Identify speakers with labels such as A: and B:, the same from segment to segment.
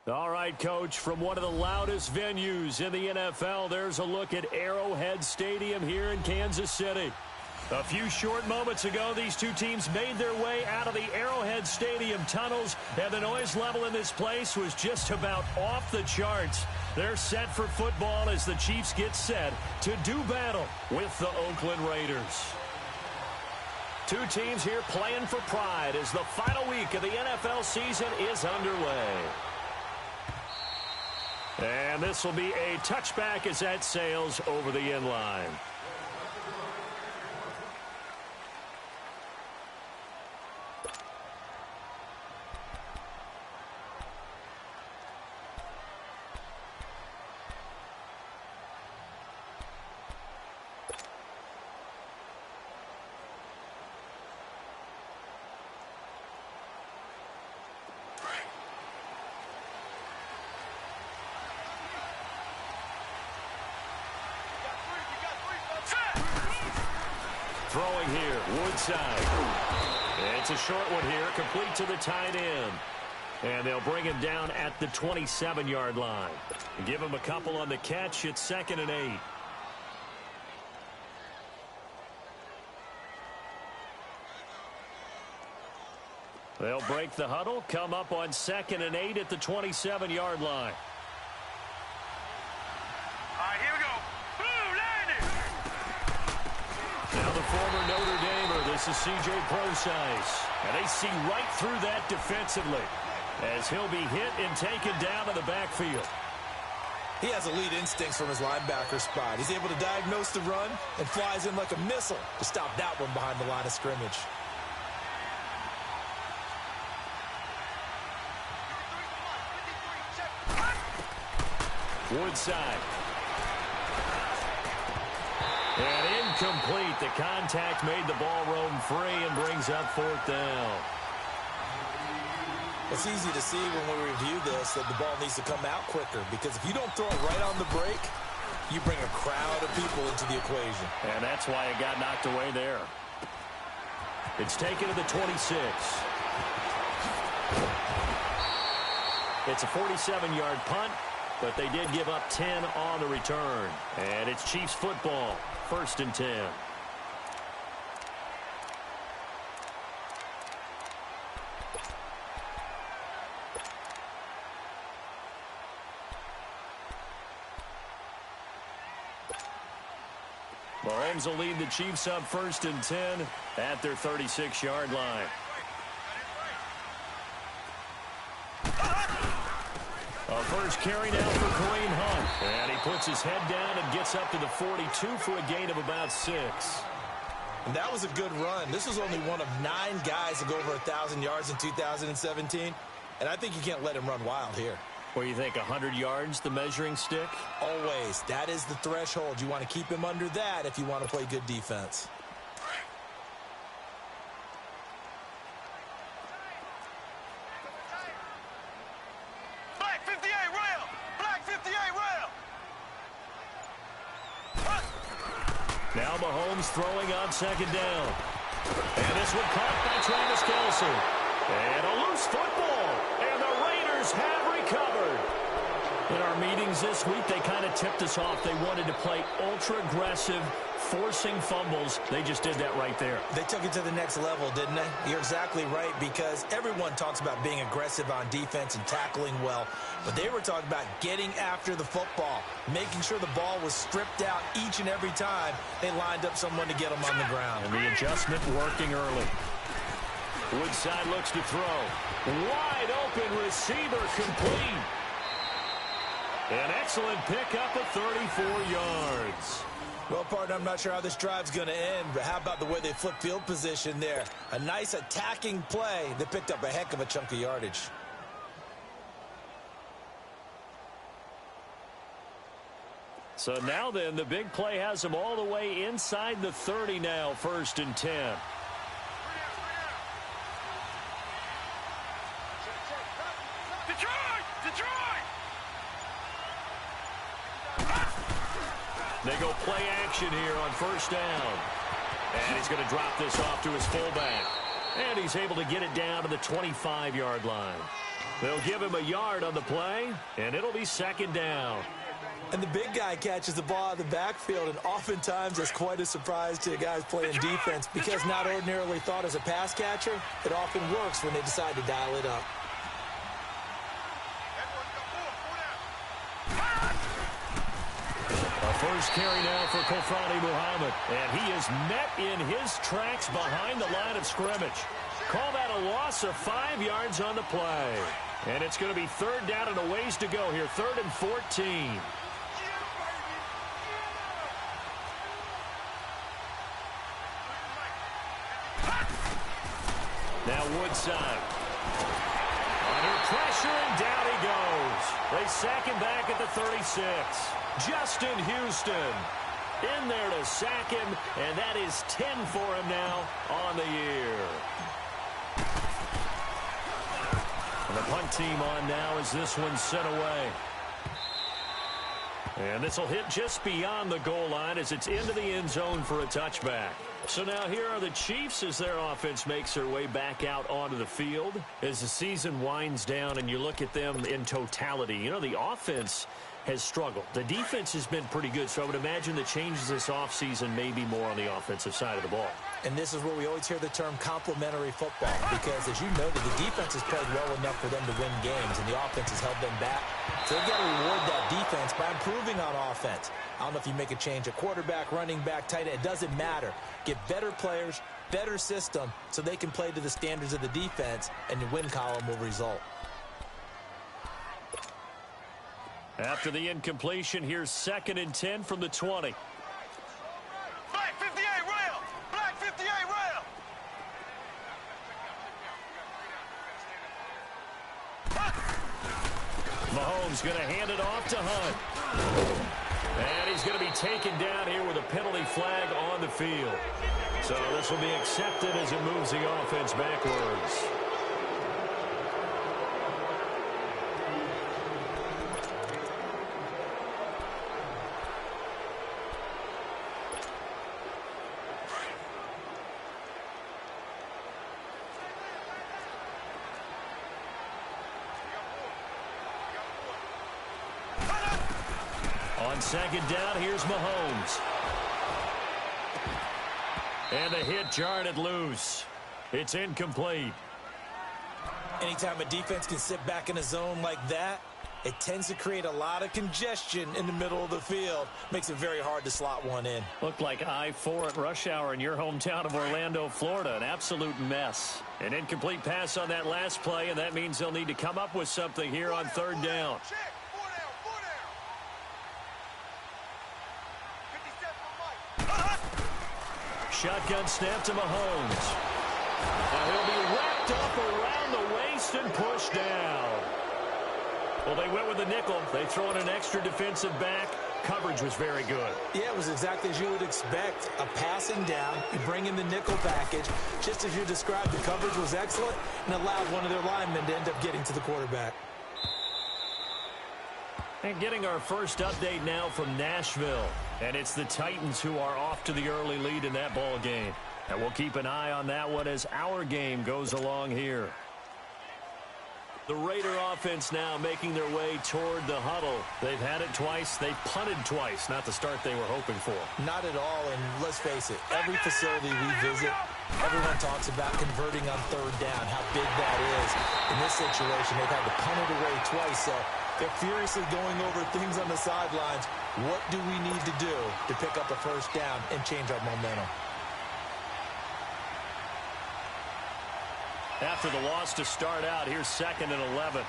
A: All right, Coach, from one of the loudest venues in the NFL, there's a look at Arrowhead Stadium here in Kansas City. A few short moments ago, these two teams made their way out of the Arrowhead Stadium tunnels, and the noise level in this place was just about off the charts. They're set for football as the Chiefs get set to do battle with the Oakland Raiders. Two teams here playing for pride as the final week of the NFL season is underway. And this will be a touchback as that sails over the end line. Throwing here, Woodside. It's a short one here, complete to the tight end. And they'll bring him down at the 27-yard line. Give him a couple on the catch. It's 2nd and 8. They'll break the huddle, come up on 2nd and 8 at the 27-yard line. Former Notre Damer, this is C.J. Procise. And they see right through that defensively as he'll be hit and taken down in the backfield.
B: He has elite instincts from his linebacker spot. He's able to diagnose the run and flies in like a missile to stop that one behind the line of scrimmage.
A: Woodside. And incomplete. The contact made the ball roam free and brings up 4th down.
B: It's easy to see when we review this that the ball needs to come out quicker, because if you don't throw it right on the break, you bring a crowd of people into the equation.
A: And that's why it got knocked away there. It's taken to the 26. It's a 47-yard punt, but they did give up 10 on the return. And it's Chiefs football, 1st and 10. Mahomes will lead the Chiefs up 1st and 10 at their 36-yard line. A first carry now for Kareem Hunt. And he puts his head down and gets up to the 42 for a gain of about 6.
B: And that was a good run. This was only one of 9 guys to go over 1,000 yards in 2017. And I think you can't let him run wild here.
A: What do you think, 100 yards, the measuring stick?
B: Always. That is the threshold. You want to keep him under that if you want to play good defense.
C: Black 58 rail! Black 58 rail!
A: Now Mahomes throwing on 2nd down. And this one caught by Travis Kelce. And a loose football. And the Raiders have recovered. In our meetings this week, they kind of tipped us off. They wanted to play ultra-aggressive, forcing fumbles. They just did that right there.
B: They took it to the next level, didn't they? You're exactly right, because everyone talks about being aggressive on defense and tackling well. But they were talking about getting after the football, making sure the ball was stripped out each and every time they lined up someone to get them on the ground.
A: And the adjustment working early. Woodside looks to throw. Wide open receiver complete. An excellent pickup of 34 yards.
B: Well, partner, I'm not sure how this drive's going to end, but how about the way they flip field position there? A nice attacking play that picked up a heck of a chunk of yardage.
A: So now then, the big play has them all the way inside the 30 now, 1st and 10. They go play action here on 1st down. And he's going to drop this off to his fullback. And he's able to get it down to the 25-yard line. They'll give him a yard on the play, and it'll be second down.
B: And the big guy catches the ball out of the backfield, and oftentimes that's quite a surprise to the guys playing defense because not ordinarily thought as a pass catcher, it often works when they decide to dial it up.
A: A first carry now for Kofani Muhammad, and he is met in his tracks behind the line of scrimmage. Call that a loss of 5 yards on the play. And it's going to be third down and a ways to go here, 3rd and 14. Now Woodside. Under pressure, and down he goes. They sack him back at the 36. Justin Houston in there to sack him, and that is 10 for him now on the year. And the punt team on now as this one's sent away. And this will hit just beyond the goal line as it's into the end zone for a touchback. So now here are the Chiefs as their offense makes their way back out onto the field. As the season winds down and you look at them in totality, you know, the offense has struggled. The defense has been pretty good, so I would imagine the changes this offseason may be more on the offensive side of the ball.
B: And this is where we always hear the term complementary football because, as you noted, the defense has played well enough for them to win games, and the offense has held them back. So they've got to reward that defense by improving on offense. I don't know if you make a change at quarterback, running back, tight end. It doesn't matter. Get better players, better system, so they can play to the standards of the defense, and the win column will result.
A: After the incompletion, here's 2nd and 10 from the 20.
C: Black 58 rail! Black 58 rail!
A: Mahomes going to hand it off to Hunt. And he's going to be taken down here with a penalty flag on the field. So this will be accepted as it moves the offense backwards. On 2nd down, here's Mahomes. And the hit jarred it loose. It's incomplete.
B: Anytime a defense can sit back in a zone like that, it tends to create a lot of congestion in the middle of the field. Makes it very hard to slot one in.
A: Looked like I-4 at rush hour in your hometown of Orlando, Florida. An absolute mess. An incomplete pass on that last play, and that means they'll need to come up with something here on 3rd down. Shotgun snap to Mahomes. And he'll be wrapped up around the waist and pushed down. Well, they went with the nickel. They throw in an extra defensive back. Coverage was very good.
B: Yeah, it was exactly as you would expect. A passing down, you bring in the nickel package. Just as you described, the coverage was excellent and allowed one of their linemen to end up getting to the quarterback.
A: And getting our first update now from Nashville. And it's the Titans who are off to the early lead in that ball game. And we'll keep an eye on that one as our game goes along here. The Raider offense now making their way toward the huddle. They've had it twice. They've punted twice. Not the start they were hoping for.
B: Not at all, and let's face it, every facility we visit, everyone talks about converting on 3rd down, how big that is. In this situation, they've had to punt it away twice, so they're furiously going over things on the sidelines. What do we need to do to pick up a 1st down and change our momentum?
A: After the loss to start out, here's 2nd and 11.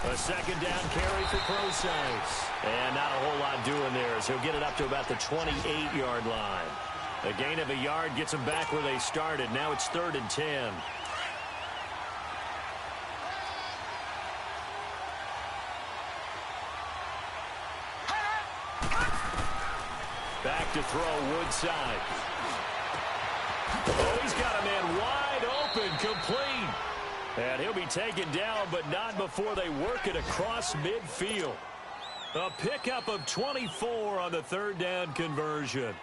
A: A 2nd down carry for Procise. And not a whole lot doing there as he'll get it up to about the 28-yard line. A gain of a yard gets them back where they started. Now it's 3rd and 10. Back to throw, Woodside. Oh, he's got a man wide open, complete. And he'll be taken down, but not before they work it across midfield. A pickup of 24 on the 3rd down conversion.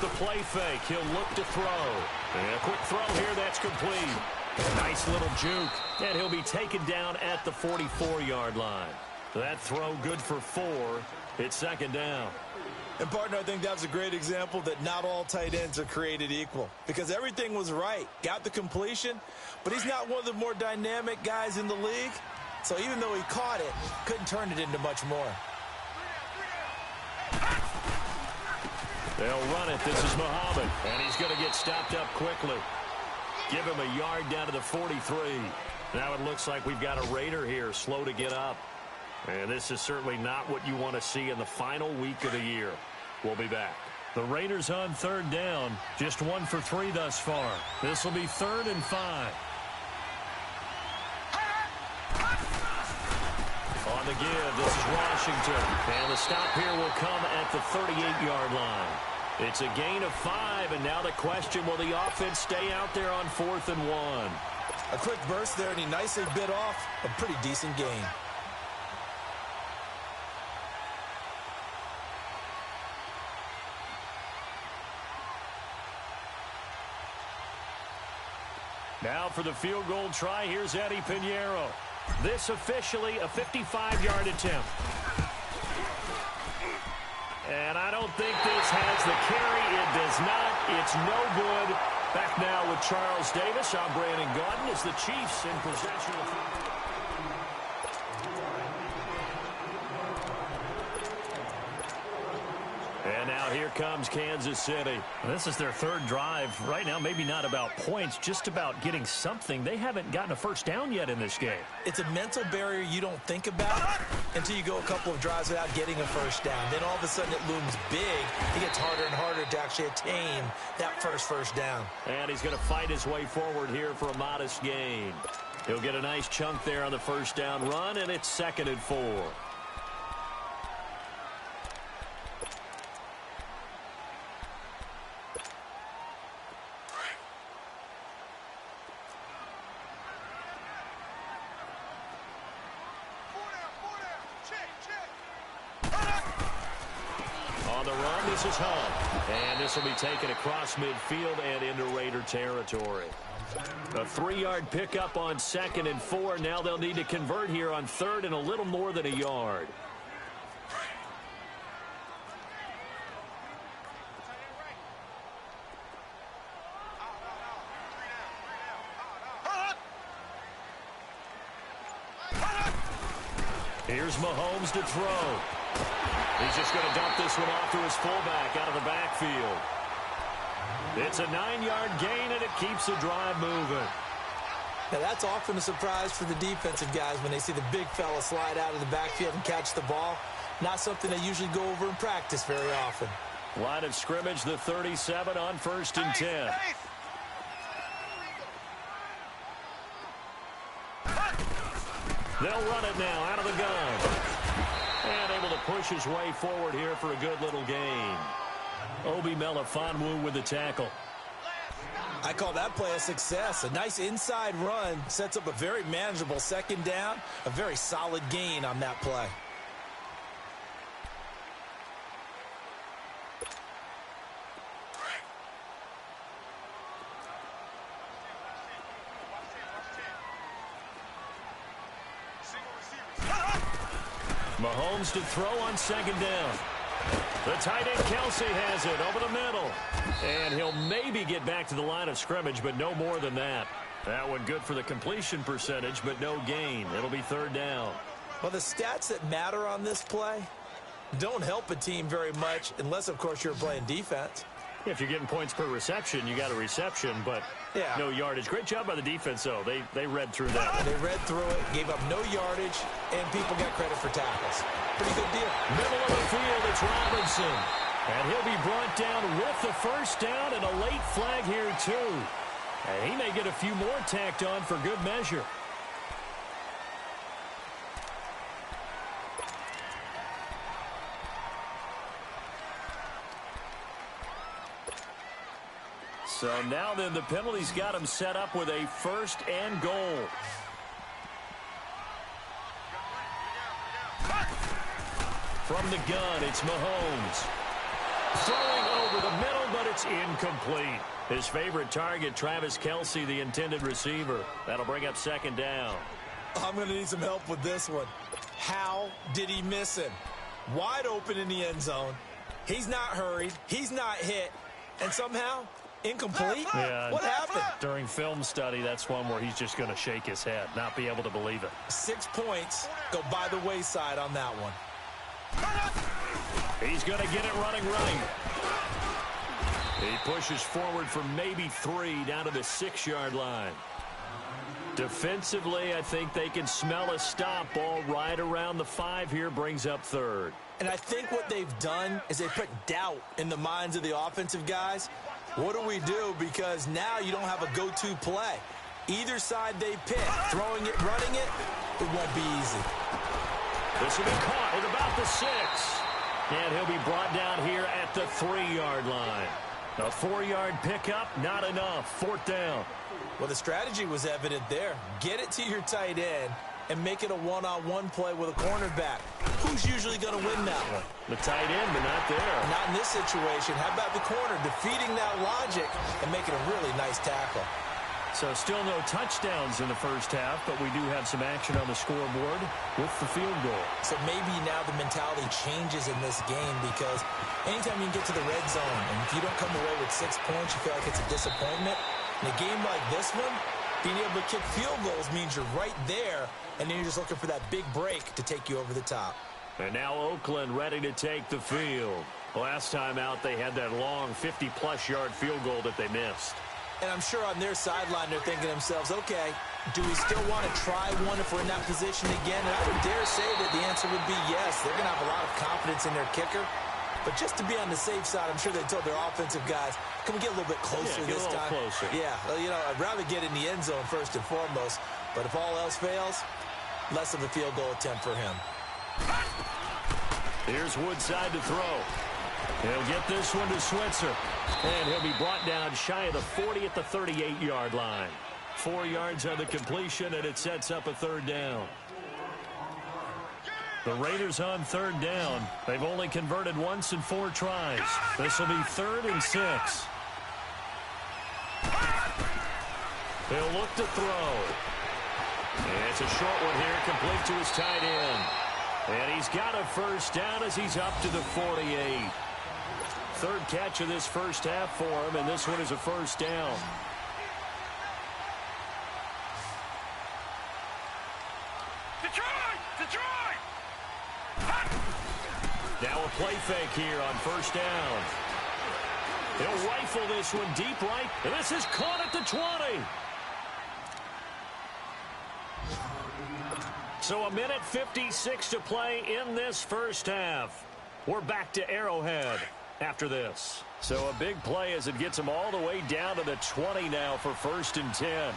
A: the play fake. He'll look to throw. And a quick throw here. That's complete. Nice little juke. And he'll be taken down at the 44-yard line. That throw good for 4. It's second down.
B: And, partner, I think that's a great example that not all tight ends are created equal. Because everything was right. Got the completion, but he's not one of the more dynamic guys in the league. So even though he caught it, couldn't turn it into much more.
A: They'll run it. This is Muhammad. And he's going to get stopped up quickly. Give him a yard down to the 43. Now it looks like we've got a Raider here, slow to get up. And this is certainly not what you want to see in the final week of the year. We'll be back. The Raiders on third down. Just 1 for 3 thus far. This will be 3rd and 5. On the give, this is Washington. And the stop here will come at the 38-yard line. It's a gain of 5, and now the question, will the offense stay out there on 4th and 1?
B: A quick burst there, and he nicely bit off a pretty decent gain.
A: Now for the field goal try, here's Eddie Pinheiro. This officially a 55-yard attempt. And I don't think this has the carry. It does not. It's no good. Back now with Charles Davis. I'm Brandon Gaudin as the Chiefs in possession of the... And now here comes Kansas City. This is their 3rd drive. Right now, maybe not about points, just about getting something. They haven't gotten a first down yet in this game.
B: It's a mental barrier you don't think about until you go a couple of drives without getting a first down. Then all of a sudden it looms big. It gets harder and harder to actually attain that first down.
A: And he's going to fight his way forward here for a modest gain. He'll get a nice chunk there on the first down run, and it's 2nd and 4. This is Hunt, and this will be taken across midfield and into Raider territory. A 3-yard pickup on 2nd and 4. Now they'll need to convert here on 3rd and a little more than a yard. Here's Mahomes to throw. He's just going to dump this one off to his fullback out of the backfield. It's a 9-yard gain, and it keeps the drive moving.
B: Now, that's often a surprise for the defensive guys when they see the big fella slide out of the backfield and catch the ball. Not something they usually go over in practice very often.
A: Line of scrimmage, the 37 on 1st and 10. They'll run it now out of the gun. And able to push his way forward here for a good little gain. Obi Melifonwu with the tackle.
B: I call that play a success. A nice inside run sets up a very manageable 2nd down. A very solid gain on that play.
A: Mahomes to throw on 2nd down. The tight end Kelsey has it over the middle. And he'll maybe get back to the line of scrimmage, but no more than that. That one good for the completion percentage, but no gain. It'll be 3rd down.
B: Well, the stats that matter on this play don't help a team very much unless, of course, you're playing defense.
A: If you're getting points per reception, you got a reception, but no yardage. Great job by the defense, though. They read through that.
B: They read through it, gave up no yardage, and people got credit for tackles. Pretty good deal.
A: Middle of the field, it's Robinson. And he'll be brought down with the first down and a late flag here, too. And he may get a few more tacked on for good measure. So now then the penalty's got him set up with a 1st and goal. From the gun, it's Mahomes. Throwing over the middle, but it's incomplete. His favorite target, Travis Kelce, the intended receiver. That'll bring up second down.
B: I'm going to need some help with this one. How did he miss him? Wide open in the end zone. He's not hurried. He's not hit. And somehow, incomplete?
A: Yeah,
B: what happened?
A: During film study, that's one where he's just going to shake his head, not be able to believe it.
B: 6 points go by the wayside on that one.
A: He's going to get it running right. He pushes forward for maybe 3 down to the 6-yard line. Defensively, I think they can smell a stop. Ball right around the 5 here, brings up third.
B: And I think what they've done is they put doubt in the minds of the offensive guys. What do we do? Because now you don't have a go-to play. Either side they pick, throwing it, running it, it won't be easy.
A: This will be caught at about the 6. And he'll be brought down here at the 3-yard line. A 4-yard pickup, not enough. 4th down.
B: Well, the strategy was evident there. Get it to your tight end and make it a one-on-one play with a cornerback. Who's usually going to win that one?
A: The tight end, but not there.
B: Not in this situation. How about the corner defeating that logic and making a really nice tackle?
A: So still no touchdowns in the first half, but we do have some action on the scoreboard with the field goal.
B: So maybe now the mentality changes in this game because anytime you can get to the red zone, and if you don't come away with 6 points, you feel like it's a disappointment. In a game like this one, being able to kick field goals means you're right there, and then you're just looking for that big break to take you over the top.
A: And now Oakland ready to take the field. Last time out, they had that long 50-plus yard field goal that they missed.
B: And I'm sure on their sideline they're thinking to themselves, okay, do we still want to try one if we're in that position again? And I would dare say that the answer would be yes. They're going to have a lot of confidence in their kicker. But just to be on the safe side, I'm sure they told their offensive guys, can we get a little bit closer this time?
A: Closer.
B: Yeah, well, you know, I'd rather get in the end zone first and foremost. But if all else fails, less of a field goal attempt for him.
A: Here's Woodside to throw. He'll get this one to Switzer. And he'll be brought down shy of the 40 at the 38-yard line. 4 yards on the completion, and it sets up a 3rd down. The Raiders on 3rd down. They've only converted once in 4 tries. This will be 3rd and 6. He'll look to throw. And it's a short one here, complete to his tight end. And he's got a 1st down as he's up to the 48. 3rd catch of this first half for him, and this one is a 1st down.
C: Detroit!
A: Now a play fake here on 1st down. He'll rifle this one deep right, and this is caught at the 20. So a minute 56 to play in this first half. We're back to Arrowhead after this. So a big play as it gets them all the way down to the 20 now for 1st and 10.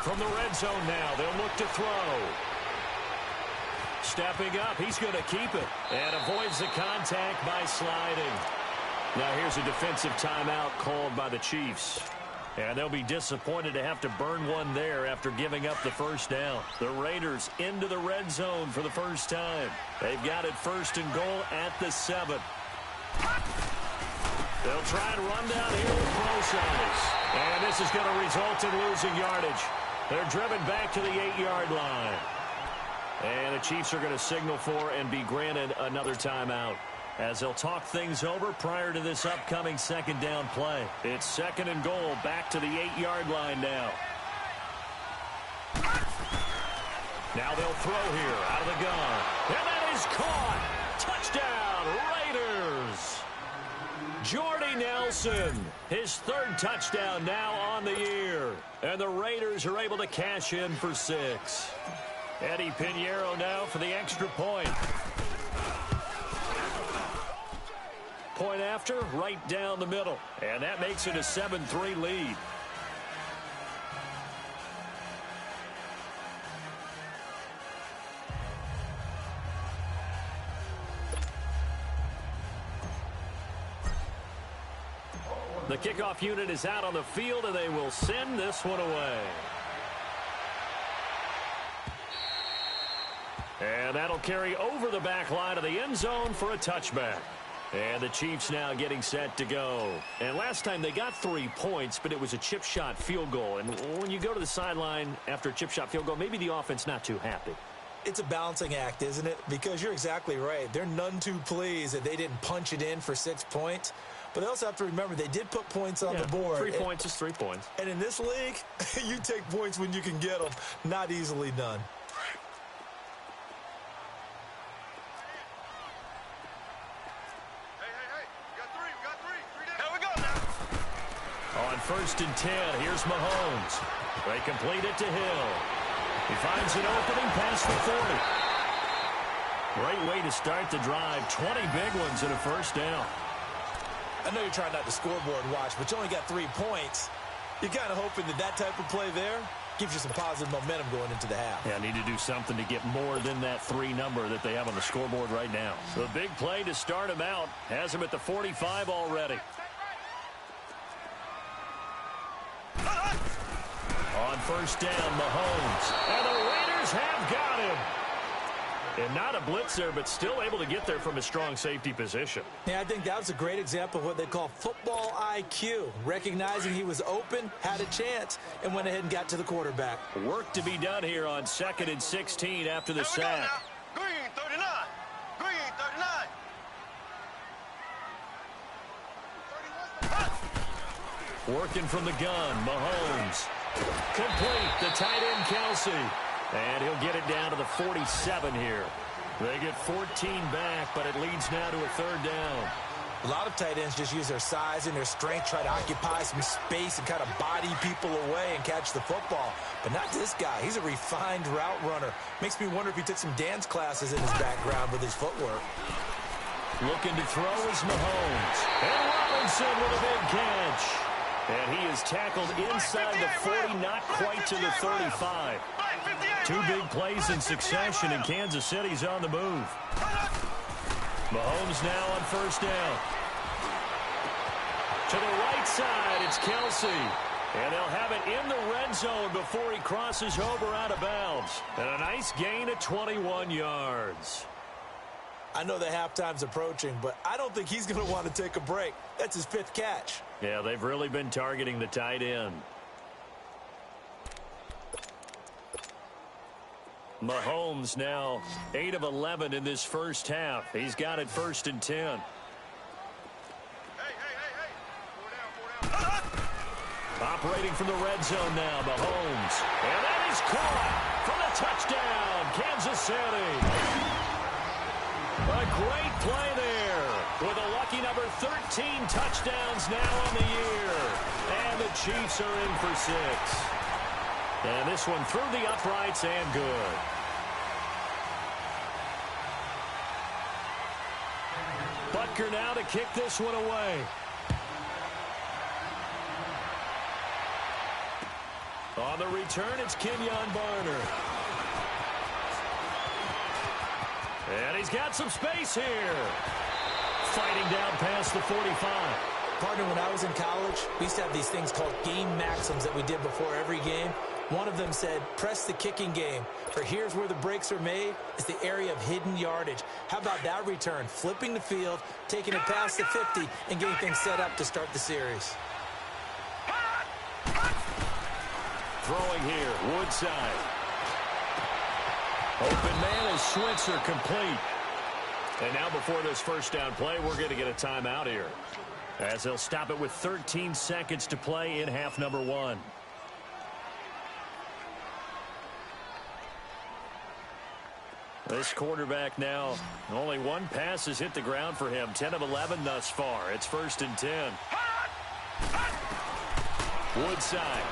A: From the red zone now, they'll look to throw. Stepping up, he's going to keep it and avoids the contact by sliding. Now here's a defensive timeout called by the Chiefs. And they'll be disappointed to have to burn one there after giving up the 1st down. The Raiders into the red zone for the first time. They've got it 1st and goal at the 7. They'll try and run down here with close eyes. And this is going to result in losing yardage. They're driven back to the 8-yard line. And the Chiefs are going to signal for and be granted another timeout, as they'll talk things over prior to this upcoming 2nd down play. It's 2nd and goal, back to the 8-yard line now. Now they'll throw here out of the gun. And that is caught. Touchdown, Raiders. Jordy Nelson, his 3rd touchdown now on the year. And the Raiders are able to cash in for 6. Eddie Pinheiro now for the extra point. Point after, right down the middle. And that makes it a 7-3 lead. The kickoff unit is out on the field, and they will send this one away. And that'll carry over the back line of the end zone for a touchback. And the Chiefs now getting set to go. And last time they got 3 points, but it was a chip shot field goal. And when you go to the sideline after a chip shot field goal, maybe the offense not too happy.
B: It's a balancing act, isn't it? Because you're exactly right. They're none too pleased that they didn't punch it in for 6 points. But they also have to remember they did put points on the board.
A: 3 points is 3 points.
B: And in this league, you take points when you can get them. Not easily done.
A: On 1st and 10, here's Mahomes. They complete it to Hill. He finds an opening past the 40. Great way to start the drive. 20 big ones and a first down.
B: I know you're trying not to scoreboard watch, but you only got 3 points. You're kind of hoping that that type of play there gives you some positive momentum going into the half.
A: Yeah, need to do something to get more than that 3 number that they have on the scoreboard right now. The big play to start him out has him at the 45 already. On 1st down, Mahomes. And the Raiders have got him. And not a blitzer, but still able to get there from a strong safety position.
B: Yeah, I think that was a great example of what they call football IQ. Recognizing he was open, had a chance, and went ahead and got to the quarterback.
A: Work to be done here on 2nd and 16 after the sack.
C: Green 39. Green 39.
A: Working from the gun, Mahomes. Complete, the tight end, Kelsey. And he'll get it down to the 47 here. They get 14 back, but it leads now to a 3rd down.
B: A lot of tight ends just use their size and their strength, try to occupy some space and kind of body people away and catch the football. But not this guy. He's a refined route runner. Makes me wonder if he took some dance classes in his background with his footwork.
A: Looking to throw is Mahomes. And Robinson with a big catch. And he is tackled inside the 40, not quite to the 35. 2 big plays in succession, and Kansas City's on the move. Mahomes now on 1st down. To the right side, it's Kelsey. And they'll have it in the red zone before he crosses over out of bounds. And a nice gain of 21 yards.
B: I know the halftime's approaching, but I don't think he's going to want to take a break. That's his 5th catch.
A: Yeah, they've really been targeting the tight end. Mahomes now 8 of 11 in this first half. He's got it 1st and 10.
C: Hey. 4 down.
A: Operating from the red zone now, Mahomes. And that is caught for the touchdown, Kansas City. A great play there with a lucky number 13 touchdowns now on the year. And the Chiefs are in for 6. And this one through the uprights and good. Butker now to kick this one away. On the return, it's Kenyon Barner. And he's got some space here. Fighting down past the 45.
B: Partner, when I was in college, we used to have these things called game maxims that we did before every game. One of them said, press the kicking game, for here's where the breaks are made. It's the area of hidden yardage. How about that return? Flipping the field, taking it past the 50, and getting things set up to start the series.
A: Throwing here, Woodside. Open man is Switzer, complete. And now before this first down play, we're going to get a timeout here, as they'll stop it with 13 seconds to play in half number 1. This quarterback now, only 1 pass has hit the ground for him. 10 of 11 thus far. It's 1st and 10. Woodside.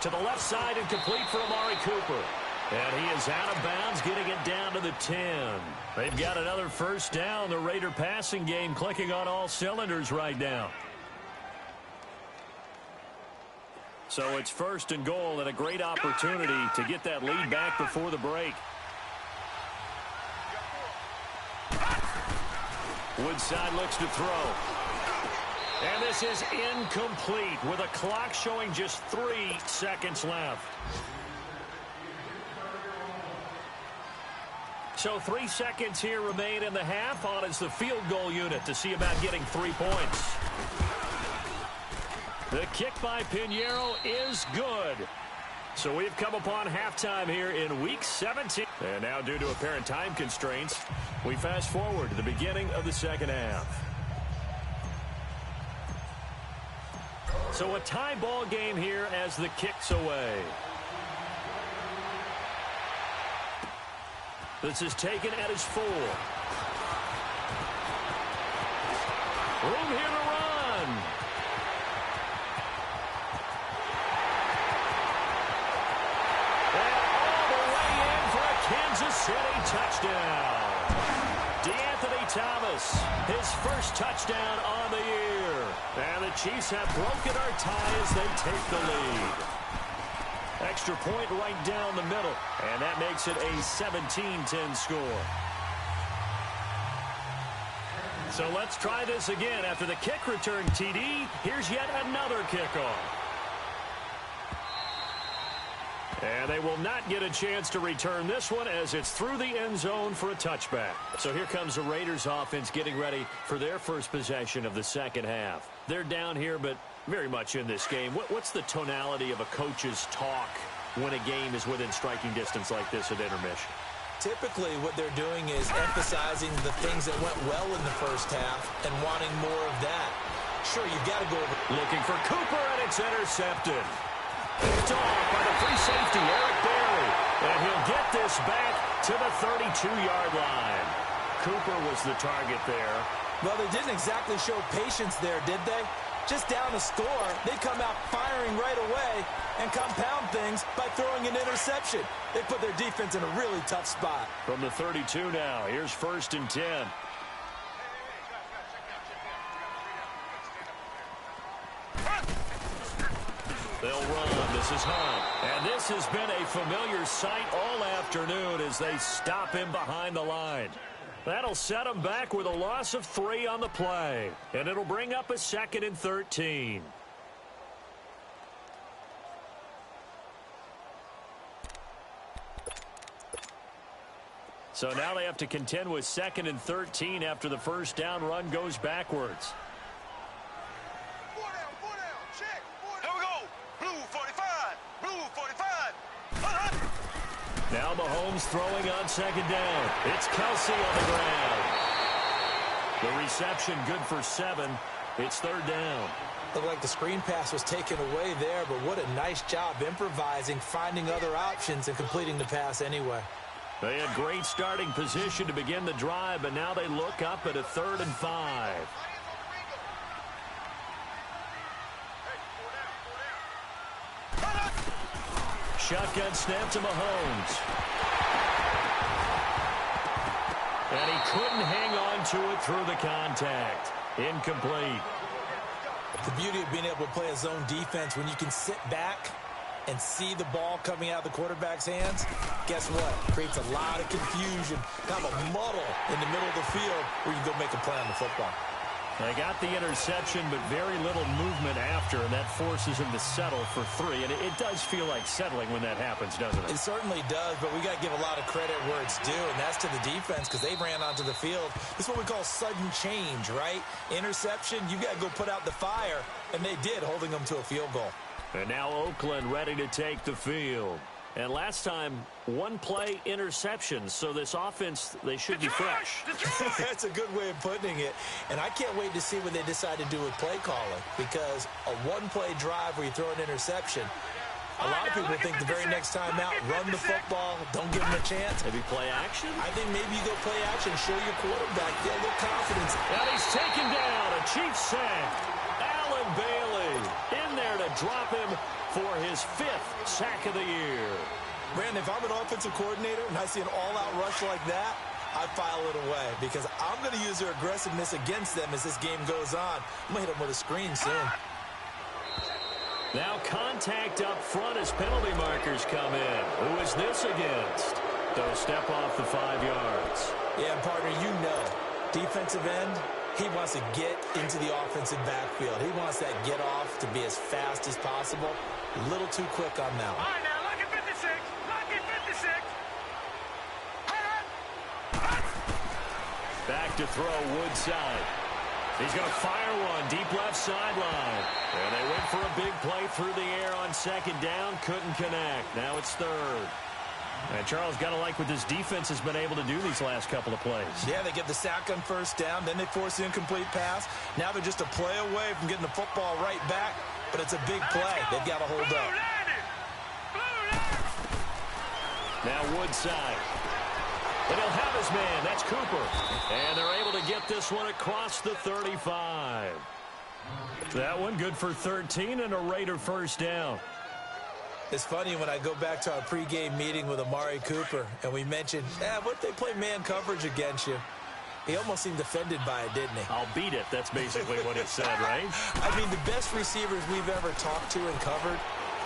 A: To the left side and complete for Amari Cooper. And he is out of bounds, getting it down to the 10. They've got another first down. The Raider passing game clicking on all cylinders right now. So it's 1st and goal and a great opportunity to get that lead back before the break. Woodside looks to throw. And this is incomplete with a clock showing just 3 seconds left. So 3 seconds here remain in the half. On is the field goal unit to see about getting 3 points. The kick by Pinheiro is good. So we've come upon halftime here in Week 17. And now, due to apparent time constraints, we fast forward to the beginning of the second half. So a tie ball game here as the kick's away. This is taken at his 4. Room here to run. And all the way in for a Kansas City touchdown. DeAnthony Thomas, his first touchdown on the year. And the Chiefs have broken our tie as they take the lead. Extra point right down the middle, and that makes it a 17-10 score. So let's try this again. After the kick return TD, here's yet another kickoff. And they will not get a chance to return this one as it's through the end zone for a touchback. So here comes the Raiders offense getting ready for their first possession of the second half. They're down here, but very much in this game. What's the tonality of a coach's talk when a game is within striking distance like this at intermission?
B: Typically, what they're doing is emphasizing the things that went well in the first half and wanting more of that. Sure, you've got to go over.
A: Looking for Cooper, and it's intercepted. Picked off by the free safety, Eric Berry. And he'll get this back to the 32-yard line. Cooper was the target there.
B: Well, they didn't exactly show patience there, did they? Just down a score, they come out firing right away and compound things by throwing an interception. They put their defense in a really tough spot.
A: From the 32 now, here's 1st and 10. They'll run. This is Hunt. And this has been a familiar sight all afternoon as they stop him behind the line. That'll set him back with a loss of 3 on the play. And it'll bring up a 2nd and 13. So now they have to contend with 2nd and 13 after the first down run goes backwards.
C: 4 down, check. Here we go. Blue 45, blue 45.
A: Now Mahomes throwing on 2nd down. It's Kelsey on the ground. The reception good for 7. It's 3rd down.
B: Looked like the screen pass was taken away there, but what a nice job improvising, finding other options, and completing the pass anyway.
A: They had great starting position to begin the drive, but now they look up at a 3rd and 5. Shotgun snap to Mahomes. And he couldn't hang on to it through the contact. Incomplete.
B: The beauty of being able to play a zone defense when you can sit back and see the ball coming out of the quarterback's hands, guess what? Creates a lot of confusion, kind of a muddle in the middle of the field where you go make a play on the football.
A: They got the interception, but very little movement after, and that forces him to settle for 3. And it does feel like settling when that happens, doesn't it?
B: It certainly does, but we got to give a lot of credit where it's due, and that's to the defense because they ran onto the field. This is what we call sudden change, right? Interception, you got to go put out the fire, and they did, holding them to a field goal.
A: And now Oakland ready to take the field. And last time, 1-play interception. So this offense, they should be fresh.
B: That's a good way of putting it. And I can't wait to see what they decide to do with play calling. Because a 1-play drive where you throw an interception, a lot of people think the very next time out, run the football, don't give them a chance.
A: Maybe play action?
B: I think maybe you go play action, show your quarterback, get a little confidence.
A: And he's taken down. A Chiefs sack. Allen Bailey in there to drop him for his 5th sack of the year.
B: Brandon, if I'm an offensive coordinator and I see an all-out rush like that, I file it away because I'm going to use their aggressiveness against them as this game goes on. I'm going to hit them with a screen soon.
A: Now contact up front as penalty markers come in. Who is this against? They'll step off the 5 yards.
B: Yeah, partner, you know, defensive end, he wants to get into the offensive backfield. He wants that get off to be as fast as possible. A little too quick on that one.
C: All right, now, look at 56. Look at 56.
A: to throw, Woodside. He's going to fire one deep left sideline. And they went for a big play through the air on second down. Couldn't connect. Now it's third. And Charles, got to like what this defense has been able to do these last couple of plays.
B: Yeah, they get the sack on first down. Then they force the incomplete pass. Now they're just a play away from getting the football right back. But it's a big play. They've got to hold up.
A: Now Woodside. And he'll have his man. That's Cooper. And they're able to get this one across the 35. That one good for 13 and a Raider first down.
B: It's funny when I go back to our pregame meeting with Amari Cooper, and we mentioned, what if they play man coverage against you? He almost seemed offended by it, didn't he?
A: I'll beat it. That's basically what he said, right?
B: I mean, the best receivers we've ever talked to and covered,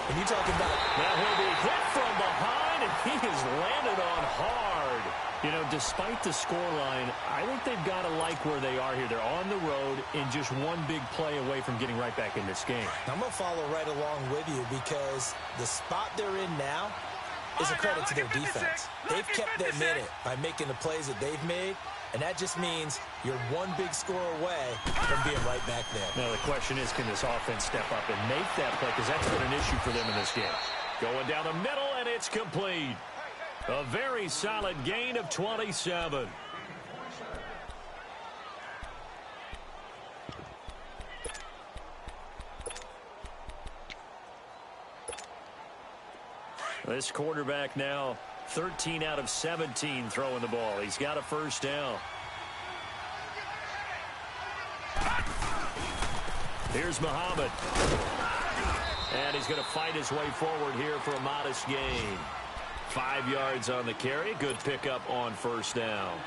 B: and you talk about...
A: Now he'll be hit from behind, and he has landed on hard. You know, despite the scoreline, I think they've got to like where they are here. They're on the road and just one big play away from getting right back in this game.
B: I'm going to follow right along with you because the spot they're in now is a credit to their defense. They've kept them in it by making the plays that they've made, and that just means you're one big score away from being right back there.
A: Now, the question is, can this offense step up and make that play? Because that's been an issue for them in this game. Going down the middle, and it's complete. A very solid gain of 27. This quarterback now 13 out of 17 throwing the ball. He's got a first down. Here's Muhammad. And he's going to fight his way forward here for a modest gain. 5 yards on the carry. Good pickup on first down.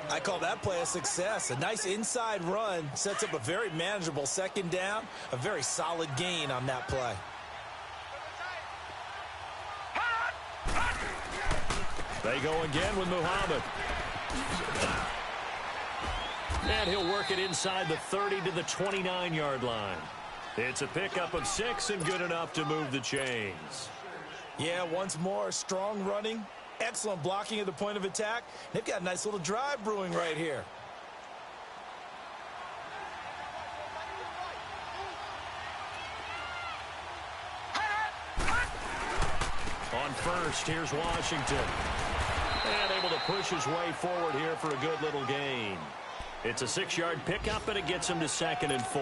B: I call that play a success. A nice inside run sets up a very manageable second down. A very solid gain on that play.
A: They go again with Muhammad. And he'll work it inside the 30 to the 29-yard line. It's a pickup of 6 and good enough to move the chains.
B: Yeah, once more, strong running, excellent blocking at the point of attack. They've got a nice little drive brewing right here.
A: On first, here's Washington. And able to push his way forward here for a good little gain. It's a 6-yard pickup, and it gets him to 2nd and 4.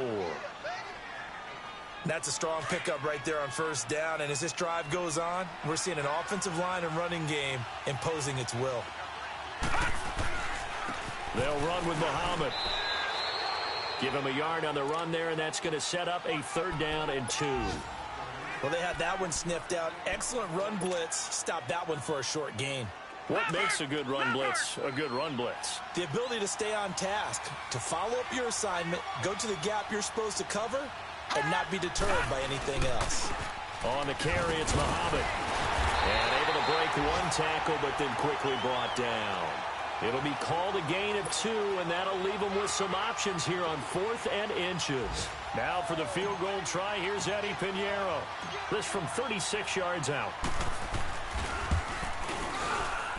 B: That's a strong pickup right there on first down. And as this drive goes on, we're seeing an offensive line and running game imposing its will.
A: They'll run with Muhammad. Give him a yard on the run there, and that's going to set up a 3rd down and 2.
B: Well, they had that one sniffed out. Excellent run blitz. Stop that one for a short gain.
A: What makes a good run blitz a good run blitz?
B: The ability to stay on task, to follow up your assignment, go to the gap you're supposed to cover, and not be deterred by anything else.
A: On the carry, it's Muhammad. And able to break one tackle, but then quickly brought down. It'll be called a gain of 2, and that'll leave them with some options here on 4th and inches. Now for the field goal try, here's Eddie Pinheiro. This from 36 yards out.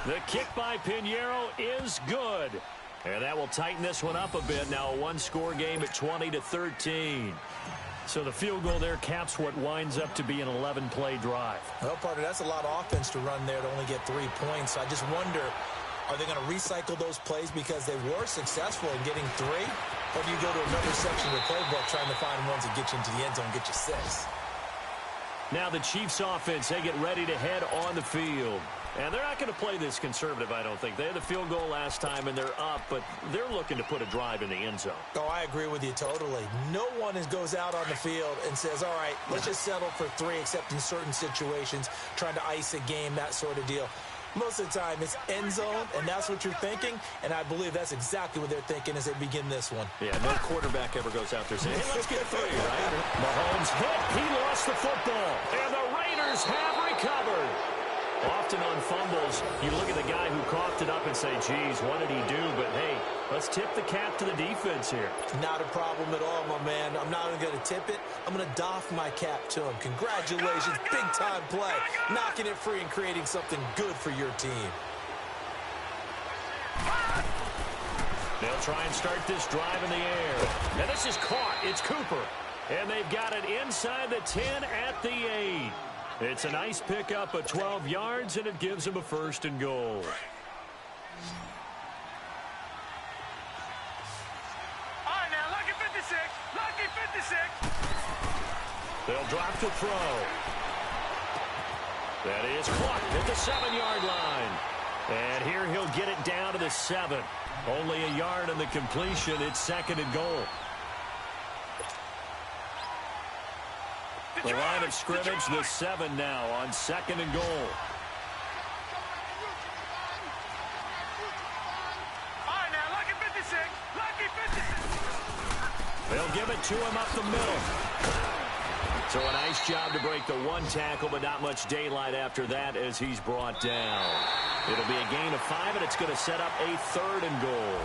A: The kick by Pinheiro is good. And that will tighten this one up a bit. Now a one-score game at 20-13. So the field goal there caps what winds up to be an 11-play drive.
B: Well, partner, that's a lot of offense to run there to only get 3 points. So I just wonder, are they going to recycle those plays because they were successful in getting 3? Or do you go to another section of the playbook trying to find ones that get you into the end zone and get you 6?
A: Now the Chiefs offense, they get ready to head on the field. And they're not going to play this conservative, I don't think. They had the field goal last time, and they're up, but they're looking to put a drive in the end zone.
B: Oh, I agree with you totally. No one goes out on the field and says, all right, let's just settle for 3, except in certain situations, trying to ice a game, that sort of deal. Most of the time, it's end zone, and that's what you're thinking, and I believe that's exactly what they're thinking as they begin this one.
A: Yeah, no quarterback ever goes out there saying, hey, let's get 3, right? Mahomes hit. He lost the football, and the Raiders have recovered. Often on fumbles, you look at the guy who coughed it up and say, geez, what did he do? But, hey, let's tip the cap to the defense here.
B: Not a problem at all, my man. I'm not even going to tip it. I'm going to doff my cap to him. Congratulations, big-time play. Knocking it free and creating something good for your team.
A: They'll try and start this drive in the air. And this is caught. It's Cooper. And they've got it inside the 10 at the 8. It's a nice pickup of 12 yards, and it gives them a 1st and goal.
C: All right, now, lucky 56. Lucky 56.
A: They'll drop to throw. That is caught at the 7-yard line. And here he'll get it down to the 7. Only a yard on the completion. It's 2nd and goal. The line of scrimmage, the 7 now on 2nd and goal.
C: All right, now, lucky 56. Lucky 56.
A: They'll give it to him up the middle. So a nice job to break the 1 tackle, but not much daylight after that as he's brought down. It'll be a gain of 5, and it's going to set up a 3rd and goal.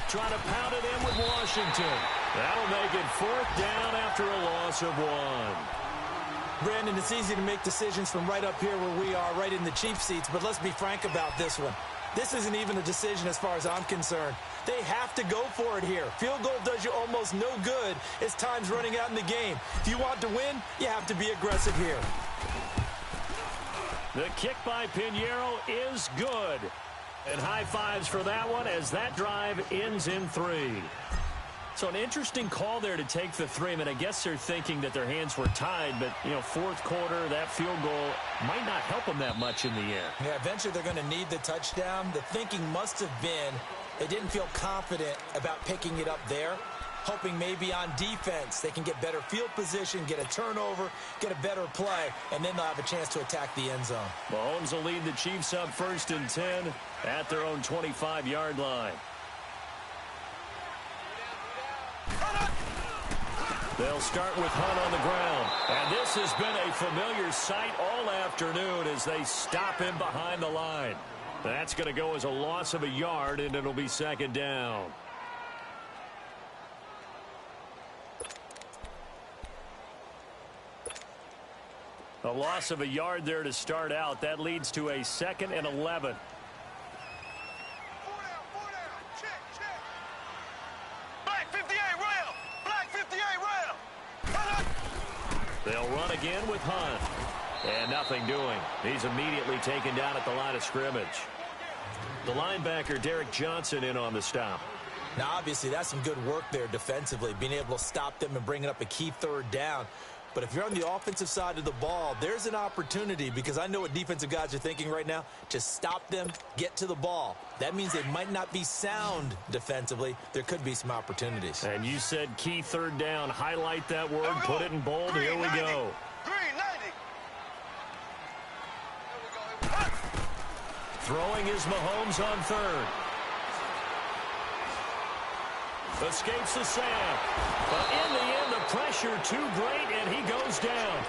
A: Trying to pound it in with Washington. That'll make it 4th down after a loss of 1.
B: Brandon, it's easy to make decisions from right up here where we are, right in the cheap seats, but let's be frank about this one. This isn't even a decision as far as I'm concerned. They have to go for it here. Field goal does you almost no good as time's running out in the game. If you want to win, you have to be aggressive here.
A: The kick by Pinheiro is good. And high fives for that one as that drive ends in 3. So an interesting call there to take the 3. I mean, I guess they're thinking that their hands were tied, but, 4th quarter, that field goal might not help them that much in the end.
B: Yeah, eventually they're going to need the touchdown. The thinking must have been they didn't feel confident about picking it up there, hoping maybe on defense they can get better field position, get a turnover, get a better play, and then they'll have a chance to attack the end zone.
A: Mahomes will lead the Chiefs up 1st and 10 at their own 25-yard line. They'll start with Hunt on the ground. And this has been a familiar sight all afternoon as they stop him behind the line. That's going to go as a loss of a yard, and it'll be 2nd down. A loss of a yard there to start out. That leads to a 2nd and 11.
C: 4 down. Check. Black 58, rail. Black 58, rail.
A: They'll run again with Hunt. And nothing doing. He's immediately taken down at the line of scrimmage. The linebacker, Derek Johnson, in on the stop.
B: Now, obviously, that's some good work there defensively, being able to stop them and bringing up a key 3rd down. But if you're on the offensive side of the ball, there's an opportunity, because I know what defensive guys are thinking right now. Just stop them, get to the ball. That means they might not be sound defensively. There could be some opportunities.
A: And you said key 3rd down. Highlight that word, put it in bold. Here we go.
C: Green 90.
A: Throwing is Mahomes on 3rd. Escapes the sack. But in the end, the pressure too great, and he goes down.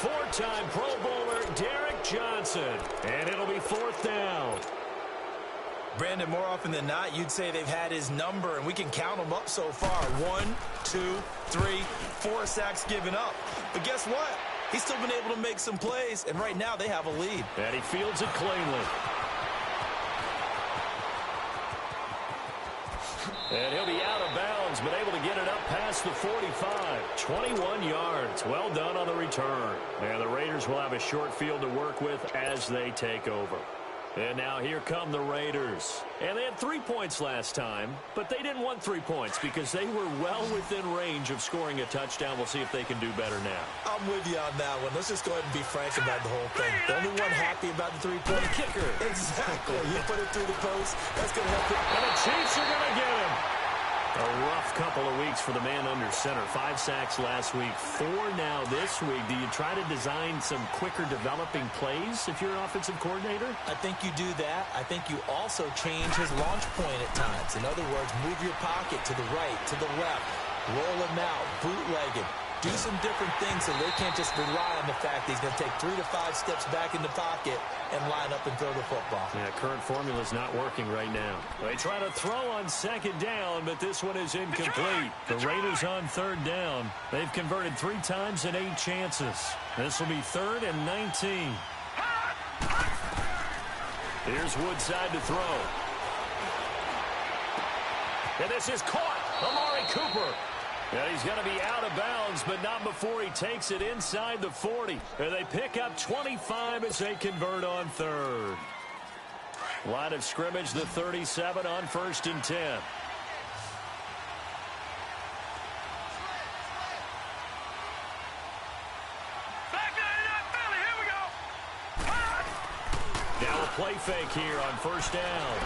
A: 4-time Pro Bowler Derek Johnson. And it'll be 4th down.
B: Brandon, more often than not, you'd say they've had his number, and we can count them up so far. 1, 2, 3, 4 sacks given up. But guess what? He's still been able to make some plays, and right now they have a lead.
A: And he fields it cleanly. And he'll be out of bounds, but able to get it up past the 45. 21 yards. Well done on the return. And the Raiders will have a short field to work with as they take over. And now here come the Raiders. And they had 3 points last time, but they didn't want 3 points because they were well within range of scoring a touchdown. We'll see if they can do better now.
B: I'm with you on that one. Let's just go ahead and be frank about the whole thing. The only one happy about the 3-point
A: kicker.
B: Exactly. You put it through the post. That's going to help it.
A: And the Chiefs are going to get him. A rough couple of weeks for the man under center. 5 sacks last week, 4 now this week. Do you try to design some quicker developing plays if you're an offensive coordinator?
B: I think you do that. I think you also change his launch point at times. In other words, move your pocket to the right, to the left, roll him out, bootleg him. do some different things so they can't just rely on the fact that he's going to take 3 to 5 steps back in the pocket and line up and throw the football.
A: Yeah, current formula's not working right now. They try to throw on second down, but this one is incomplete. The Raiders on third down. They've converted 3 times and 8 chances. This will be 3rd and 19. Here's Woodside to throw. And this is caught. Amari Cooper. Yeah, he's going to be out of bounds, but not before he takes it inside the 40. And they pick up 25 as they convert on 3rd. Line of scrimmage, the 37 on 1st and 10. Now a play fake here on 1st down.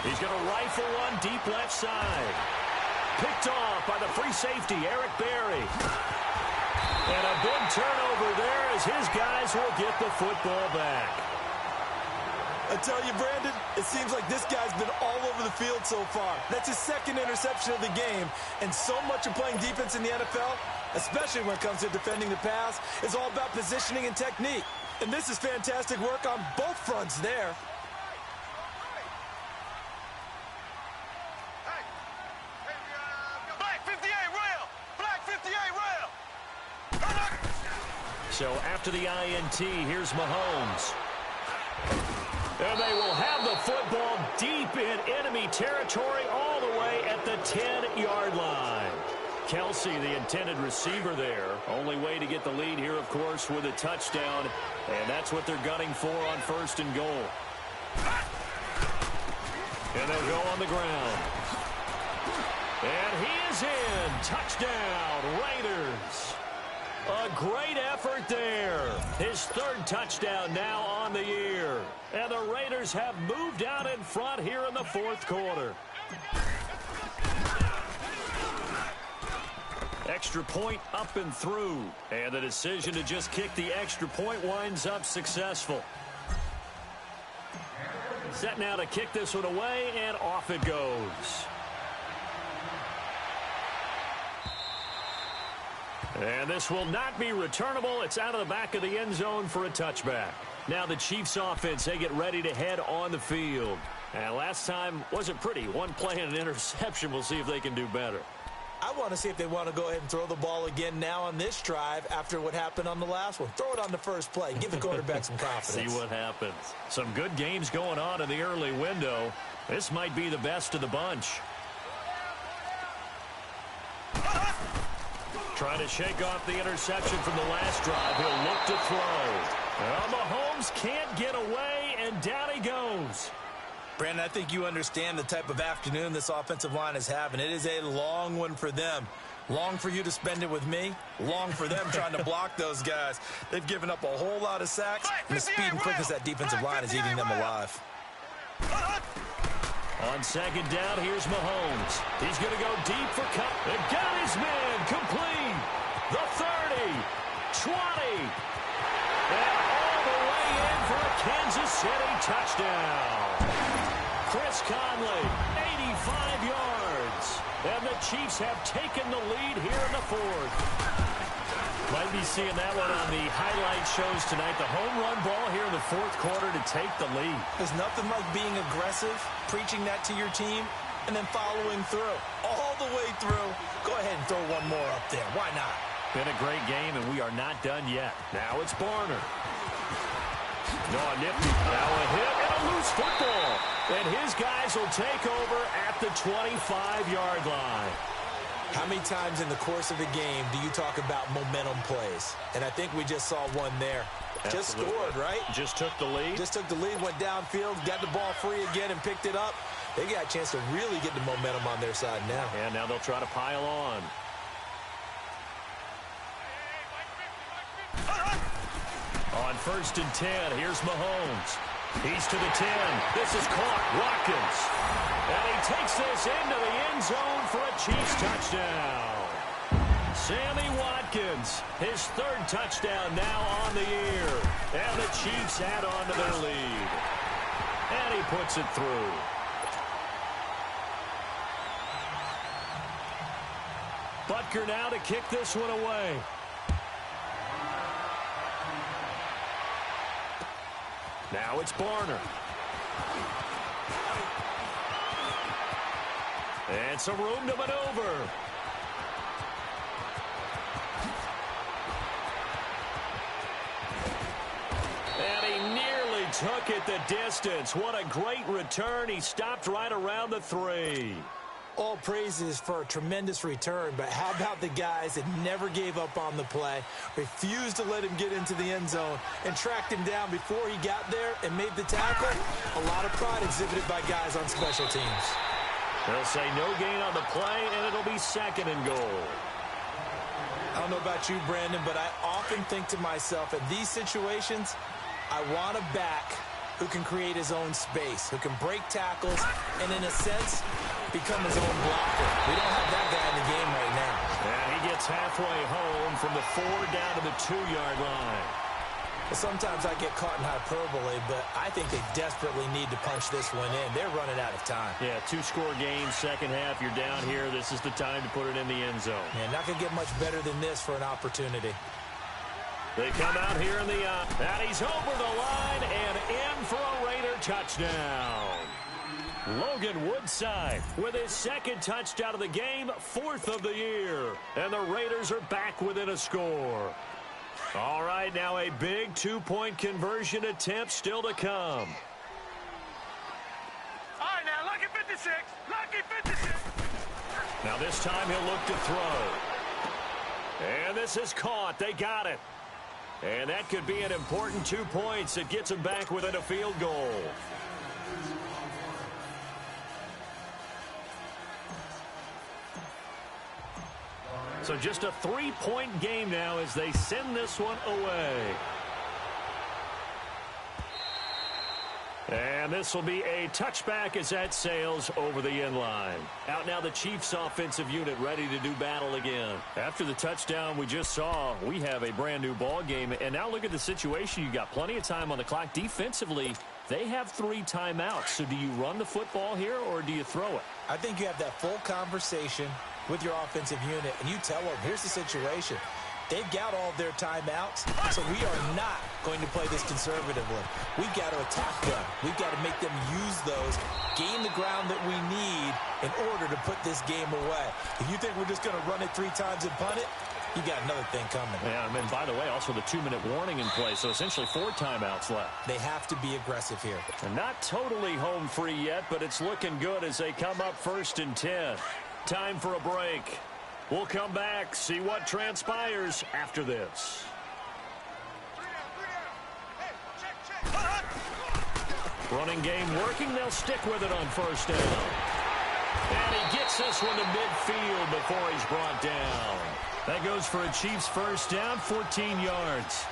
A: He's going to rifle one deep left side. Picked off by the free safety, Eric Berry. And a big turnover there as his guys will get the football back.
B: I tell you, Brandon, it seems like this guy's been all over the field so far. That's his 2nd interception of the game. And so much of playing defense in the NFL, especially when it comes to defending the pass, is all about positioning and technique. And this is fantastic work on both fronts there.
A: So after the INT, here's Mahomes. And they will have the football deep in enemy territory all the way at the 10-yard line. Kelsey, the intended receiver there. Only way to get the lead here, of course, with a touchdown. And that's what they're gunning for on 1st and goal. And they'll go on the ground. And he is in. Touchdown, Raiders. A great effort there. His 3rd touchdown now on the year. And the Raiders have moved out in front here in the 4th quarter. Extra point up and through. And the decision to just kick the extra point winds up successful. Set now to kick this one away, and off it goes. And this will not be returnable. It's out of the back of the end zone for a touchback. Now the Chiefs offense, they get ready to head on the field. And last time wasn't pretty. One play and an interception. We'll see if they can do better.
B: I want to see if they want to go ahead and throw the ball again now on this drive after what happened on the last one. Throw it on the first play. Give the quarterback some confidence.
A: See what happens. Some good games going on in the early window. This might be the best of the bunch. Trying to shake off the interception from the last drive. He'll look to throw. Well, Mahomes can't get away, and down he goes.
B: Brandon, I think you understand the type of afternoon this offensive line is having. It is a long one for them. Long for you to spend it with me. Long for them trying to block those guys. They've given up a whole lot of sacks, and the speed and quickness of that defensive line is eating them alive.
A: On 2nd down, here's Mahomes. He's going to go deep for Cup. And got his man complete. The 30, 20, and all the way in for a Kansas City touchdown. Chris Conley, 85 yards. And the Chiefs have taken the lead here in the 4th. Might be seeing that one on the highlight shows tonight. The home run ball here in the 4th quarter to take the lead.
B: There's nothing like being aggressive, preaching that to your team, and then following through. All the way through. Go ahead and throw one more up there. Why not?
A: Been a great game, and we are not done yet. Now it's Barner. No, nifty. Now a hit and a loose football. And his guys will take over at the 25-yard line.
B: How many times in the course of a game do you talk about momentum plays? And I think we just saw one there. Absolutely. Just scored, right?
A: Just took the lead.
B: Just took the lead, went downfield, got the ball free again, and picked it up. They got a chance to really get the momentum on their side now.
A: And now they'll try to pile on. On 1st and 10, here's Mahomes. He's to the 10. This is caught. Watkins. And he takes this into the end zone for a Chiefs touchdown. Sammy Watkins, his 3rd touchdown now on the year. And the Chiefs add on to their lead. And he puts it through. But Baker now to kick this one away. Now it's Barner. And some room to maneuver. And he nearly took it the distance. What a great return. He stopped right around the 3.
B: All praises for a tremendous return, but how about the guys that never gave up on the play, refused to let him get into the end zone, and tracked him down before he got there and made the tackle? A lot of pride exhibited by guys on special teams.
A: They'll say no gain on the play, and it'll be 2nd and goal.
B: I don't know about you, Brandon, but I often think to myself, in these situations, I want a back who can create his own space, who can break tackles, and in a sense, become his own blocker. We don't have that guy in the game right now.
A: And he gets halfway home from the 4 down to the 2-yard line.
B: Sometimes I get caught in hyperbole, but I think they desperately need to punch this one in. They're running out of time.
A: Yeah, 2-score game, second half. You're down here. This is the time to put it in the end zone.
B: Yeah, not going to get much better than this for an opportunity.
A: They come out here in the and he's over the line and in for a Raider touchdown. Logan Woodside with his 2nd touchdown of the game, 4th of the year. And the Raiders are back within a score. All right, now a big 2-point conversion attempt still to come.
C: All right, now, lucky 56. Lucky 56.
A: Now this time he'll look to throw. And this is caught. They got it. And that could be an important 2 points. It gets him back within a field goal. So just a 3-point game now as they send this one away. And this will be a touchback as that sails over the end line. Out now the Chiefs offensive unit ready to do battle again. After the touchdown we just saw, we have a brand new ball game. And now look at the situation. You got plenty of time on the clock. Defensively, they have 3 timeouts. So do you run the football here or do you throw it?
B: I think you have that full conversation with your offensive unit, and you tell them, here's the situation. They've got all of their timeouts, so we are not going to play this conservatively. We've got to attack them. We've got to make them use those, gain the ground that we need in order to put this game away. If you think we're just going to run it 3 times and punt it, you got another thing coming.
A: Yeah, and by the way, also the 2-minute warning in play, so essentially 4 timeouts left.
B: They have to be aggressive here.
A: And not totally home free yet, but it's looking good as they come up 1st and 10. Time for a break. We'll come back, see what transpires after this.
C: 3 down. Hey, check.
A: Running game working. They'll stick with it on 1st down. And he gets this one to midfield before he's brought down. That goes for a Chiefs 1st down, 14 yards.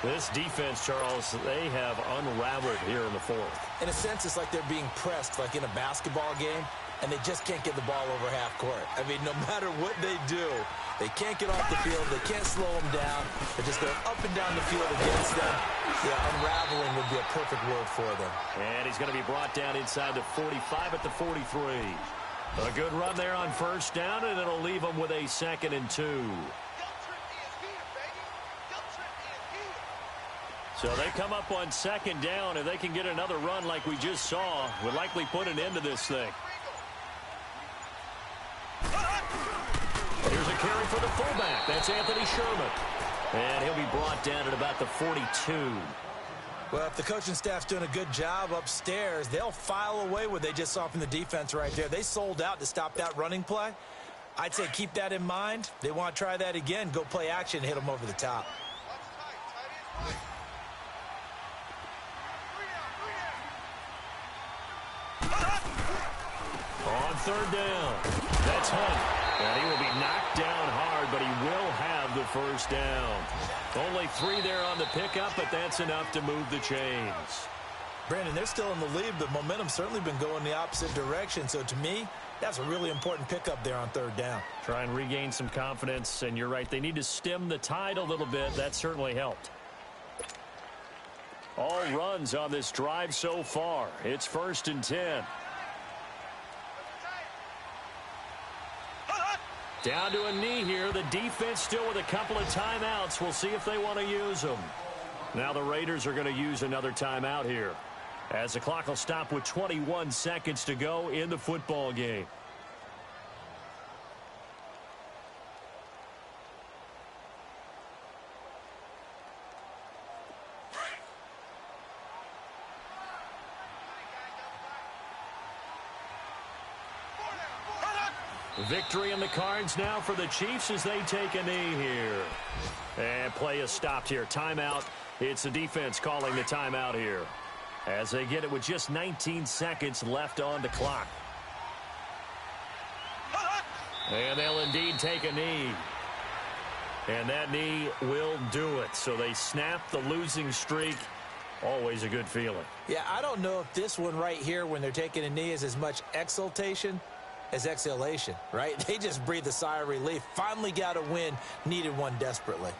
A: This defense, Charles, they have unraveled here in the 4th.
B: In a sense, it's like they're being pressed like in a basketball game, and they just can't get the ball over half court. I mean, no matter what they do, they can't get off the field. They can't slow them down. They're just going up and down the field against them. Yeah, unraveling would be a perfect word for them.
A: And he's going to be brought down inside the 45 at the 43. A good run there on 1st down, and it'll leave them with a 2nd and 2. So they come up on 2nd down. If they can get another run like we just saw, would likely put an end to this thing. Here's a carry for the fullback. That's Anthony Sherman. And he'll be brought down at about the 42.
B: Well, if the coaching staff's doing a good job upstairs, they'll file away what they just saw from the defense right there. They sold out to stop that running play. I'd say keep that in mind. They want to try that again. Go play action and hit them over the top.
A: On 3rd down, that's Hunt. And he will be knocked down hard, but he will have the 1st down. Only 3 there on the pickup, but that's enough to move the chains.
B: Brandon, they're still in the lead, but momentum's certainly been going the opposite direction. So to me, that's a really important pickup there on 3rd down.
A: Try and regain some confidence, and you're right. They need to stem the tide a little bit. That certainly helped. All runs on this drive so far. It's 1st and 10. Down to a knee here. The defense still with a couple of timeouts. We'll see if they want to use them. Now the Raiders are going to use another timeout here, as the clock will stop with 21 seconds to go in the football game. Victory in the cards now for the Chiefs as they take a knee here. And play is stopped here. Timeout. It's the defense calling the timeout here, as they get it with just 19 seconds left on the clock. And they'll indeed take a knee. And that knee will do it. So they snap the losing streak. Always a good feeling.
B: Yeah, I don't know if this one right here when they're taking a knee is as much exultation as exhalation, right? They just breathe a sigh of relief. Finally got a win, needed one desperately.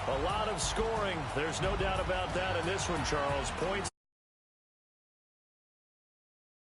A: A lot of scoring. There's no doubt about that in this one, Charles. Points.